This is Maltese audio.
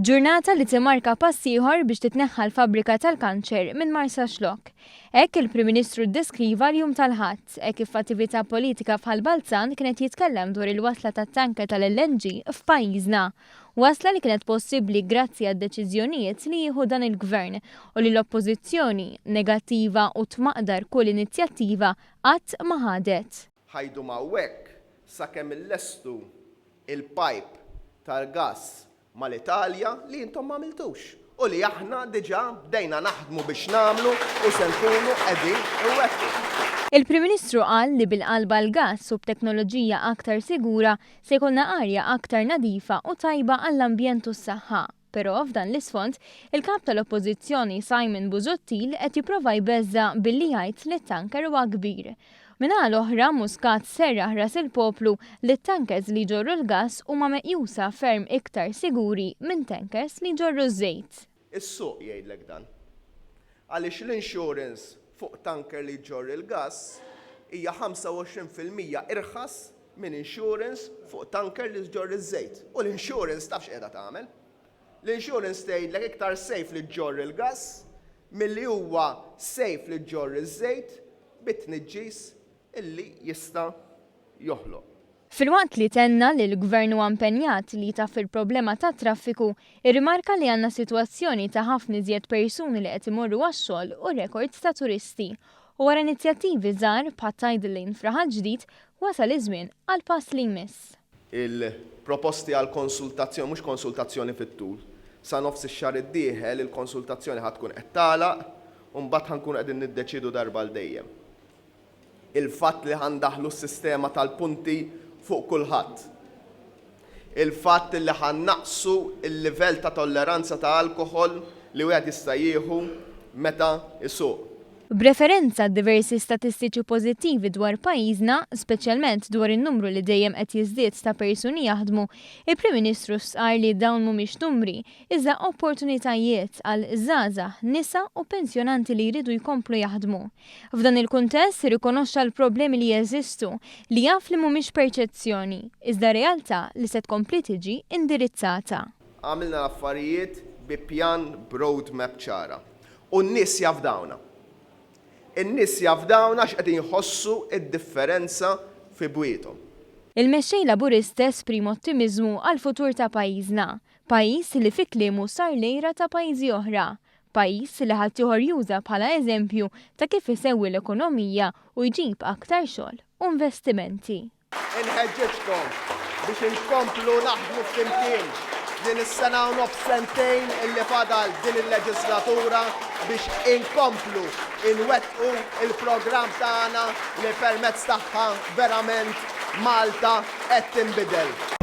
Ġurnata li timarka pass ieħor biex titneħħa l-fabbrika tal-kanċer minn Marsa Xlokk. Hekk il-Prim Ministru ddeskriva l-jum tal-Ħadd, hekk kif attività politika bħal Balzan kienet jitkellem dwar il-wasla tat-tanker tal-LNG f'pajjiżna. Wasla li kienet possibbli grazzi għad-deċiżjonijiet li jieħu dan il-Gvern u li l-Oppożizzjoni negattiva u tmaqdar kull inizjattiva qatt ma ħadet. Ħajdu mawwek sakemm illestu il-pipe tal-gass mal-Italja li intom ma għamiltux u li aħna diġà bdejna naħdmu biex nagħmlu u se nkunu qegħdin iwettqu. Il-Prim Ministru qal li bil-qalba l-gass u b'teknoloġija aktar sigura se jkollna arja aktar nadifa u tajba għall-ambjent u s-saħħa. Però f'dan l-isfond, il-kap tal-Oppożizzjoni Simon Busuttil qed jipprova jbeżza billi jgħid li t-tanker huwa kbir. Minnaħa l-oħra Muscat serraħ ras il-poplu li t-tankers li ġorru l-gass huma meqjusa ferm iktar siguri minn tankers li ġorru ż-żejt. Is-suq jgħidlek dan. Għaliex l-insurance fuq tanker li ġorru l-gass hija 25% irħas minn insurance fuq tanker li ġorru ż-żejt. U l-insurance tafx qiegħda tagħmel. L-insurance tgħidlek iktar safe li ġorru l-gass milli huwa safe li ġorru ż-żejt bit-tniġġis illi jista' joħloq. Fil-waqt li tenna li l-Gvern huwa impenjat li taf il-problema ta' traffiku, irrimarka li għandna sitwazzjoni ta' ħafna iżjed persuni li qed imorru għax-xogħol u rekords ta' turisti. U wara inizjattivi żgħar bħat Tidal Lane fraħal ġdid wasal iż-żmien għal pass li jmiss. Il-proposti għal konsultazzjoni mhux konsultazzjoni fit-tul. Sa nofs ix-xahar id-dieħel il-konsultazzjoni ħadd tkun qed tagħlaq u mbagħad ħankunu qegħdin niddeċiedu darba l dejjem. Il-fatt li ħandaħlu s-sistema tal-punti fuq kulħadd. Il-fatt li ħannaqsu il-livell ta' tolleranza ta' alkohol li wieħed jista' jieħu meta isuq. B'referenza diversi statistiċi pożittivi dwar pajjiżna, speċjalment dwar in-numru li dejjem qed jiżdied ta' persuni jaħdmu, il-Prim Ministru sqar li dawn mhumiex numri, iżda opportunitajiet għal żgħażagħ, nisa u pensjonanti li jridu jkomplu jaħdmu. F'dan il-kuntest irrikonoxxa l-problemi li jeżistu li jaf li mhumiex perċezzjoni, iżda realtà li se tkompli tiġi indirizzata. Għamilna l-affarijiet bi pjan roadmap ċara. U n-nies jafdawna. In-nies jafdawna x'qegħdin jħossu id-differenza fi bwiethom. Il-mexxej Laburista esprime ottimiżmu għal futur ta' pajjiżna, pajjiż li fi kliemu sar lejra ta' pajjiżi oħra, pajjiż li ħadd ieħor juża bħala eżempju ta' kif isewwi l-ekonomija u jġib aktar xogħol u investimenti. Inħeġġeġkom biex inkomplu naħdmu flimkien din is-sena u nofs sentejn illi fadal din il-leġislatura biex inkomplu inwettqu il-programm tagħna li permezz tagħha verament Malta qed tinbidel.